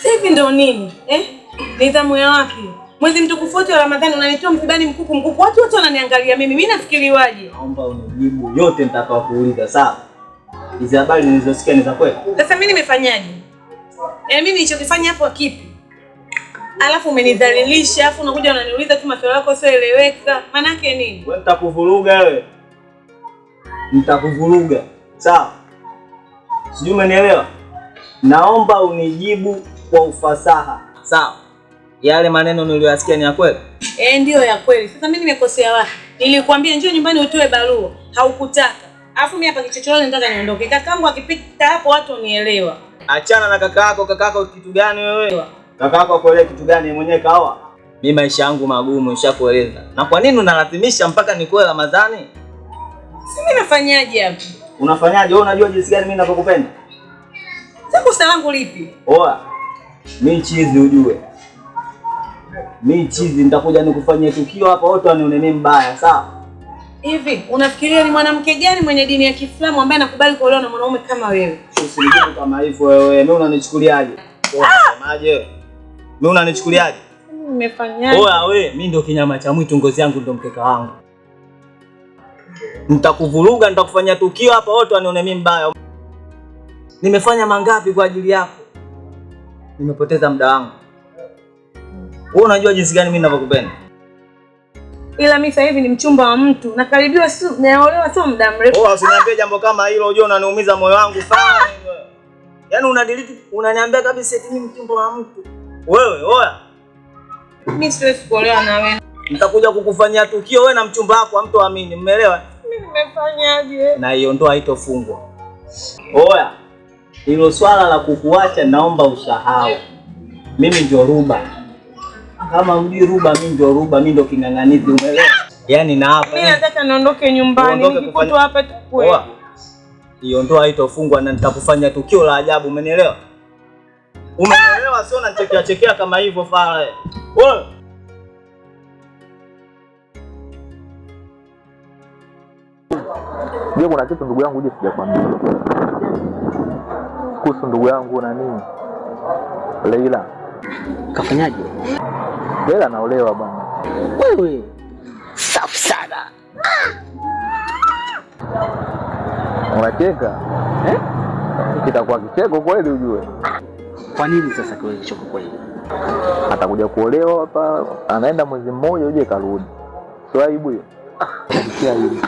Hivi ndo nini? Nidhamu ya wapi? Mwezi mtukufu wa Ramadhani unanitoa msibani mkuku. Watu wote wananiangalia mimi. Mimi nafikiriwaje? Naomba unijibu yote nitakayokuuliza, sawa? Hizi habari nilizosikia ni za kweli? Sasa mimi nimefanyaje? Mimi nilichokifanya hapo kipi? Alafu umenidhalilisha, alafu unakuja unaniuliza tu maswali yako sio eleweka. Maana yake nini? Wewe nitakuvuruga wewe. Nitakuvuruga. Sawa? Sijui umenielewa? Naomba unijibu kwa ufasaha. Sawa? Yale maneno niliyoyasikia ni ya kweli? Ndio ya kweli. Sasa mimi nimekosea wapi? Nilikwambia njoo nyumbani utoe barua, haukutaka. Alafu mimi hapa kichochoro nataka niondoke. Kakaangu akipita hapo watu unielewa. Achana na kakaako. Kakaako kitu gani wewe? Kakaako akuelewa kitu gani? Mwenyewe kaoa. Mimi maisha yangu magumu nishakueleza. Na kwa nini unalazimisha mpaka nikoe Ramadhani? Mimi nafanyaje hapa? Unafanyaje? Wewe unajua jinsi gani mimi ninakupenda? Sasa kosa langu lipi? Oa. Mimi chizi ujue. Mimi chizi nitakuja nikufanyie tukio hapa wote wanione mimi mbaya, sawa? Hivi unafikiria ni mwanamke gani mwenye dini ya Kiislamu ambaye anakubali kuolewa na mwanaume kama wewe? Usinijibu kama hivyo wewe. Mimi unanichukuliaje? Unasemaje? Mimi unanichukuliaje? Nimefanyaje? Oa wewe, mimi ndio kinyama cha mwitu, ngozi yangu ndio mkeka wangu. Nitakuvuruga, nitakufanyia tukio hapa wote wanione mimi mbaya. Nimefanya mangapi kwa ajili yako? Nimepoteza muda wangu. Wewe unajua jinsi gani mimi ninavyokupenda? Ila mimi sasa hivi ni mchumba wa mtu. Nakaribiwa naolewa sio muda mrefu. Usiniambie jambo kama hilo, unajua unaniumiza moyo wangu sana. Yaani unadelete, unaniambia kabisa eti mimi mchumba wa mtu. Wewe, oya. Mimi siwezi kuolewa na wewe. Nitakuja kukufanyia tukio wewe na mchumba wako, hamtoamini, umeelewa? Mimi nimefanyaje? Na hiyo ndoa haitofungwa. Oya. Hilo swala la kukuacha naomba usahau. Mimi ndio Ruba. Kama mjui Ruba, mimi ndio Ruba, mimi ndio king'ang'anizi, umeelewa? Yaani na hapa. Mimi nataka niondoke nyumbani, nikikutwa hapa tukue. Hiyo ndoa haitofungwa na nitakufanya tukio la ajabu, umenielewa? Umenielewa? Sio unachekea chekea kama hivyo fala. Wewe. Je, kuna kitu ndugu yangu sijakwambia. Kuhusu ndugu yangu na nini? Leila. Kafanyaje? Leila anaolewa bwana. Wewe. Safi sana. Unacheka? Kitakuwa kicheko kweli ujue. Kwa nini sasa kiwe kicheko kweli? Atakuja kuolewa hapa, anaenda mwezi mmoja uje karudi. Sio aibu hiyo? Kia hivi.